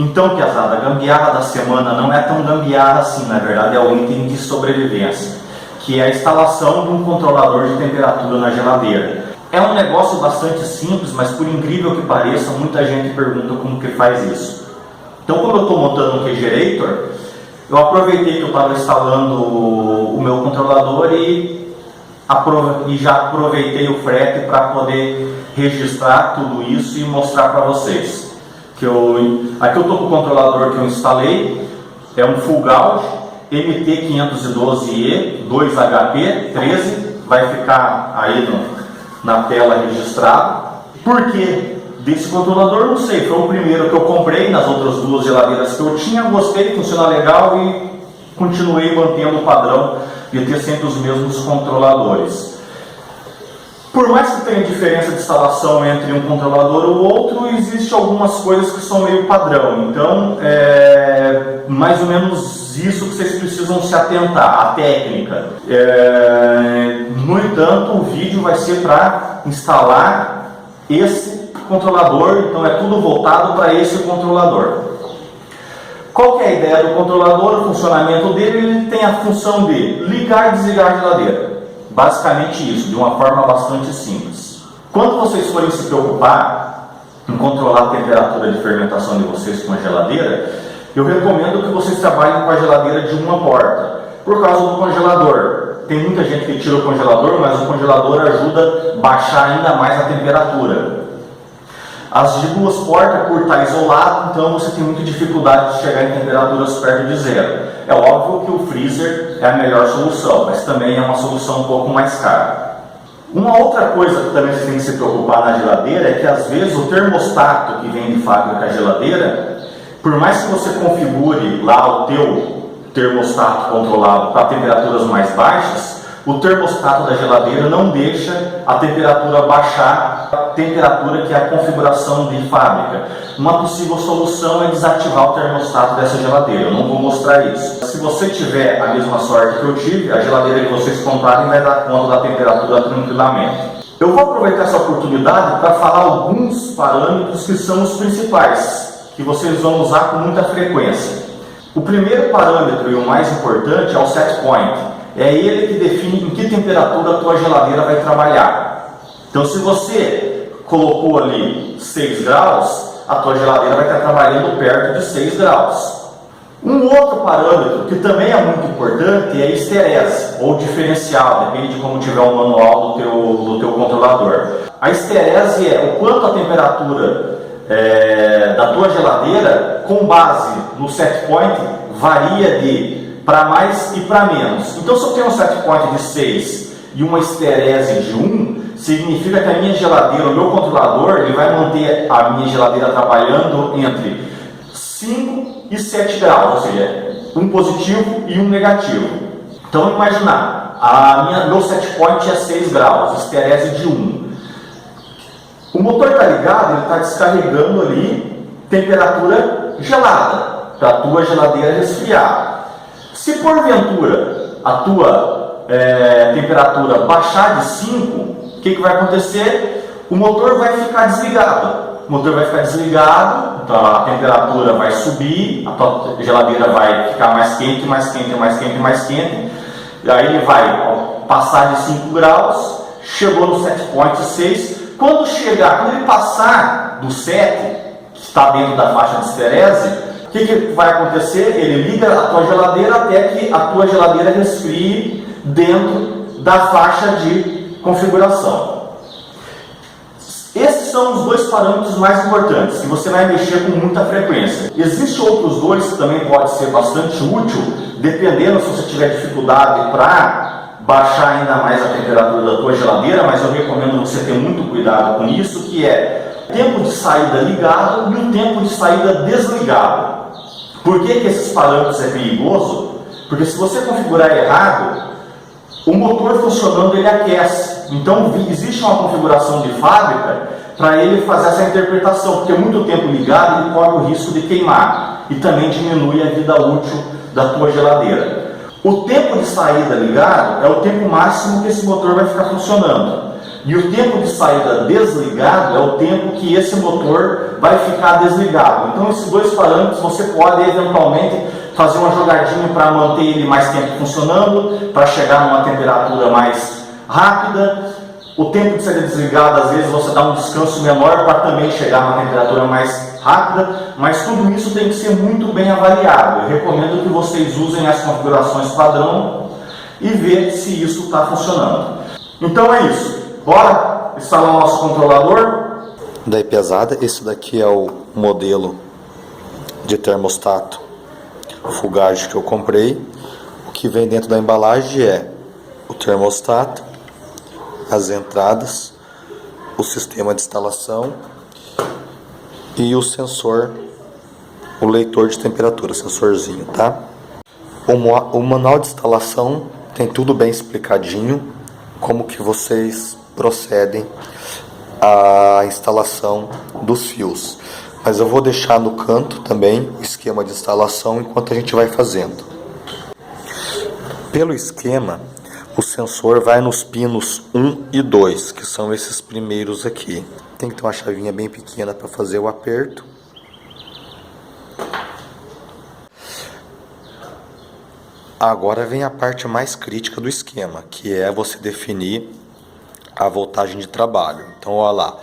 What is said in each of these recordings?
Então, piazada, a gambiarra da semana não é tão gambiarra assim, na verdade é o item de sobrevivência, que é a instalação de um controlador de temperatura na geladeira. É um negócio bastante simples, mas por incrível que pareça, muita gente pergunta como que faz isso. Então, como eu estou montando um Refrigerator, eu aproveitei que eu estava instalando o meu controlador e já aproveitei o frete para poder registrar tudo isso e mostrar para vocês. Aqui eu estou com o controlador que eu instalei, é um Full Gauge MT512E 2HP 13, vai ficar aí na tela registrado. Por que desse controlador? Não sei, foi o primeiro que eu comprei nas outras duas geladeiras que eu tinha, gostei, funciona legal e continuei mantendo o padrão de ter sempre os mesmos controladores. Por mais que tenha diferença de instalação entre um controlador ou outro, existe algumas coisas que são meio padrão. Então, é mais ou menos isso que vocês precisam se atentar, a técnica. No entanto, o vídeo vai ser para instalar esse controlador, então é tudo voltado para esse controlador. Qual que é a ideia do controlador? O funcionamento dele, ele tem a função de ligar e desligar a geladeira. Basicamente isso, de uma forma bastante simples. Quando vocês forem se preocupar em controlar a temperatura de fermentação de vocês com a geladeira, eu recomendo que vocês trabalhem com a geladeira de uma porta, por causa do congelador. Tem muita gente que tira o congelador, mas o congelador ajuda a baixar ainda mais a temperatura. As de duas portas, por estar isolado, então você tem muita dificuldade de chegar em temperaturas perto de zero. É óbvio que o freezer é a melhor solução, mas também é uma solução um pouco mais cara. Uma outra coisa que também você tem que se preocupar na geladeira é que às vezes o termostato que vem de fábrica com a geladeira, por mais que você configure lá o teu termostato controlado para temperaturas mais baixas, o termostato da geladeira não deixa a temperatura baixar a temperatura que é a configuração de fábrica. Uma possível solução é desativar o termostato dessa geladeira. Eu não vou mostrar isso. Se você tiver a mesma sorte que eu tive, a geladeira que vocês comprarem vai dar conta da temperatura tranquilamente. Eu vou aproveitar essa oportunidade para falar alguns parâmetros que são os principais, que vocês vão usar com muita frequência. O primeiro parâmetro e o mais importante é o set point. É ele que define em que temperatura a tua geladeira vai trabalhar. Então, se você colocou ali 6 graus, a tua geladeira vai estar trabalhando perto de 6 graus. Um outro parâmetro que também é muito importante é a esterese, ou diferencial, depende de como tiver o manual do teu controlador. A esterese é o quanto a temperatura da tua geladeira, com base no set point, varia de para mais e para menos. Então, se eu tenho um set point de 6 e uma esterese de 1, significa que a minha geladeira, o meu controlador, ele vai manter a minha geladeira trabalhando entre 5 e 7 graus, ou seja, um positivo e um negativo. Então, vamos imaginar, meu set point é 6 graus, esterese de 1. O motor está ligado, ele está descarregando ali temperatura gelada, para a tua geladeira resfriar. Se porventura a tua temperatura baixar de 5, o que vai acontecer? O motor vai ficar desligado. O motor vai ficar desligado, então a temperatura vai subir, a tua geladeira vai ficar mais quente, mais quente, mais quente, mais quente. E aí ele vai passar de 5 graus, chegou no set point 6. Quando ele passar do 7, que está dentro da faixa de esterese, o que vai acontecer? Ele liga a tua geladeira até que a tua geladeira resfrie dentro da faixa de configuração. Esses são os dois parâmetros mais importantes, que você vai mexer com muita frequência. Existem outros dois que também pode ser bastante útil, dependendo se você tiver dificuldade para baixar ainda mais a temperatura da tua geladeira, mas eu recomendo você ter muito cuidado com isso, que é o tempo de saída ligado e o tempo de saída desligado. Por que esses parâmetros é perigoso? Porque se você configurar errado, o motor funcionando ele aquece. Então existe uma configuração de fábrica para ele fazer essa interpretação, porque muito tempo ligado ele corre o risco de queimar e também diminui a vida útil da tua geladeira. O tempo de saída ligado é o tempo máximo que esse motor vai ficar funcionando. E o tempo de saída desligado é o tempo que esse motor vai ficar desligado. Então esses dois parâmetros você pode eventualmente fazer uma jogadinha para manter ele mais tempo funcionando, para chegar numa temperatura mais rápida. O tempo de saída desligado, às vezes você dá um descanso menor para também chegar numa temperatura mais rápida, mas tudo isso tem que ser muito bem avaliado. Eu recomendo que vocês usem as configurações padrão e ver se isso está funcionando. Então é isso. Bora instalar o nosso controlador. Daí pesada, esse daqui é o modelo de termostato Fugage que eu comprei. O que vem dentro da embalagem é o termostato, as entradas, o sistema de instalação e o sensor, o leitor de temperatura, sensorzinho, tá? O manual de instalação tem tudo bem explicadinho, como que vocês procedem à instalação dos fios. Mas eu vou deixar no canto também o esquema de instalação enquanto a gente vai fazendo. Pelo esquema, o sensor vai nos pinos 1 e 2, que são esses primeiros aqui. Tem que ter uma chavinha bem pequena para fazer o aperto. Agora vem a parte mais crítica do esquema, que é você definir a voltagem de trabalho. Então, olha lá,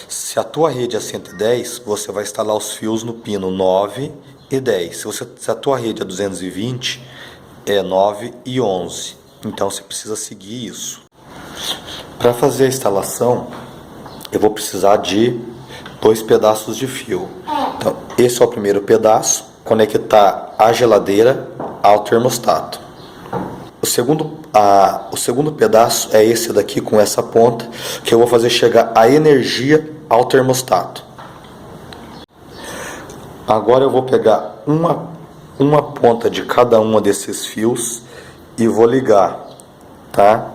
se a tua rede é 110, você vai instalar os fios no pino 9 e 10. Se a tua rede é 220, é 9 e 11. Então, você precisa seguir isso. Para fazer a instalação, eu vou precisar de 2 pedaços de fio. Então, esse é o primeiro pedaço, conectar a geladeira ao termostato. O segundo pedaço é esse daqui com essa ponta, que eu vou fazer chegar a energia ao termostato. Agora eu vou pegar uma ponta de cada uma desses fios e vou ligar, tá?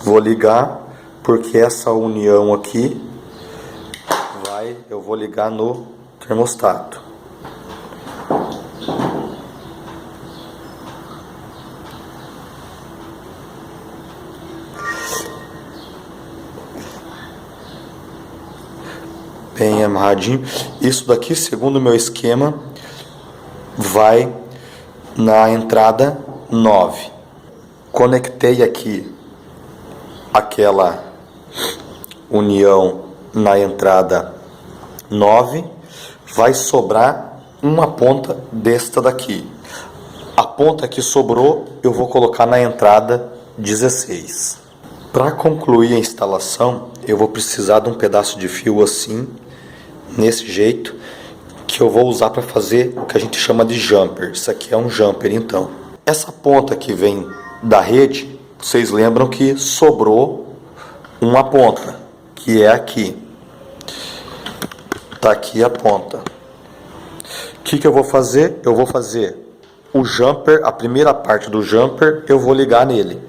Vou ligar porque essa união aqui eu vou ligar no termostato. Bem amarradinho. Isso daqui, segundo o meu esquema, vai na entrada 9. Conectei aqui aquela união na entrada 9. Vai sobrar uma ponta desta daqui. A ponta que sobrou eu vou colocar na entrada 16. Para concluir a instalação, eu vou precisar de um pedaço de fio assim, nesse jeito, que eu vou usar para fazer o que a gente chama de jumper. Isso aqui é um jumper, então. Essa ponta que vem da rede, vocês lembram que sobrou uma ponta, que é aqui. Tá aqui a ponta. O que eu vou fazer? Eu vou fazer o jumper, a primeira parte do jumper, eu vou ligar nele.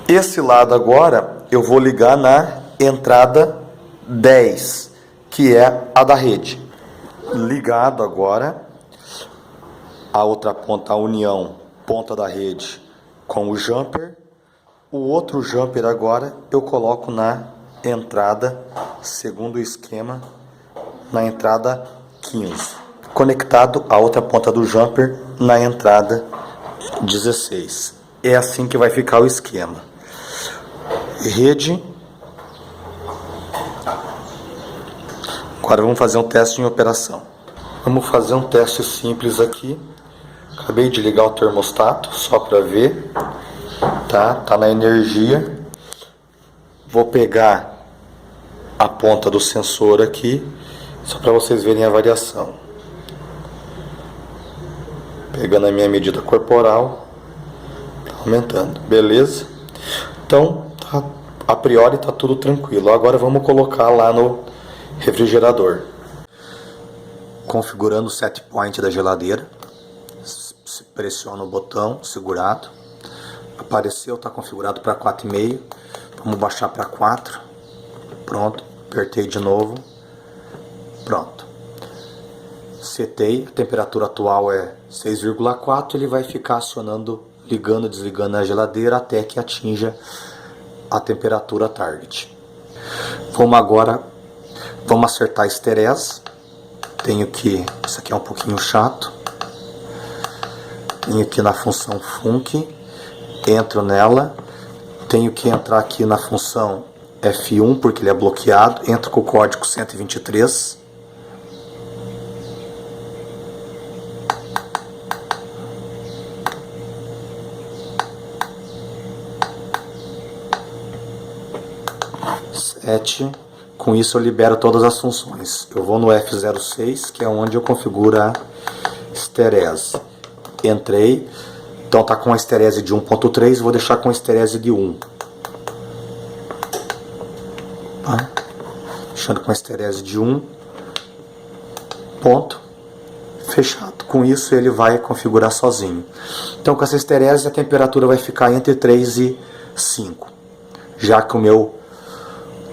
Esse lado agora eu vou ligar na entrada 10, que é a da rede. Ligado agora, a outra ponta, a união, ponta da rede com o jumper. O outro jumper agora eu coloco na entrada, segundo o esquema, na entrada 15. Conectado a outra ponta do jumper na entrada 16. É assim que vai ficar o esquema. Rede. Agora vamos fazer um teste em operação. Vamos fazer um teste simples aqui. Acabei de ligar o termostato, só para ver. Tá na energia. Vou pegar a ponta do sensor aqui, só para vocês verem a variação. Pegando a minha medida corporal, tá aumentando, beleza? Então, a priori tá tudo tranquilo. Agora vamos colocar lá no refrigerador. Configurando o set point da geladeira. Pressiona o botão segurado. Apareceu, tá configurado para 4,5. Vamos baixar para 4. Pronto, apertei de novo. Pronto. Setei, a temperatura atual é 6,4, ele vai ficar acionando, ligando e desligando a geladeira até que atinja a temperatura target. Vamos acertar a esterese. Isso aqui é um pouquinho chato. Tenho que ir na função func, entro nela, tenho que entrar aqui na função F1 porque ele é bloqueado, entro com o código 123. Com isso eu libero todas as funções. Eu vou no F06, que é onde eu configuro a esterese. Entrei, então tá com a esterese de 1.3, vou deixar com a esterese de 1. Tá? Deixando com a esterese de 1. Ponto. Fechado. Com isso ele vai configurar sozinho. Então com essa esterese a temperatura vai ficar entre 3 e 5. Já que o meu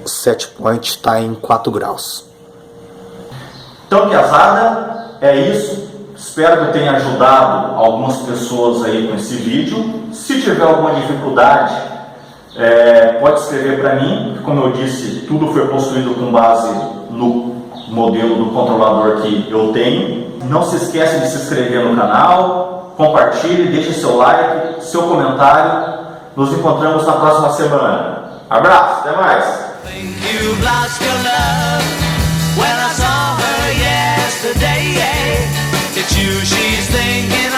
set point está em 4 graus. Então, piazada, é isso. Espero que tenha ajudado algumas pessoas aí com esse vídeo. Se tiver alguma dificuldade, pode escrever para mim. Como eu disse, tudo foi construído com base no modelo do controlador que eu tenho. Não se esqueça de se inscrever no canal, compartilhe, deixe seu like, seu comentário. Nos encontramos na próxima semana. Abraço, até mais! You've lost your love. When I saw her yesterday, it's you she's thinking of.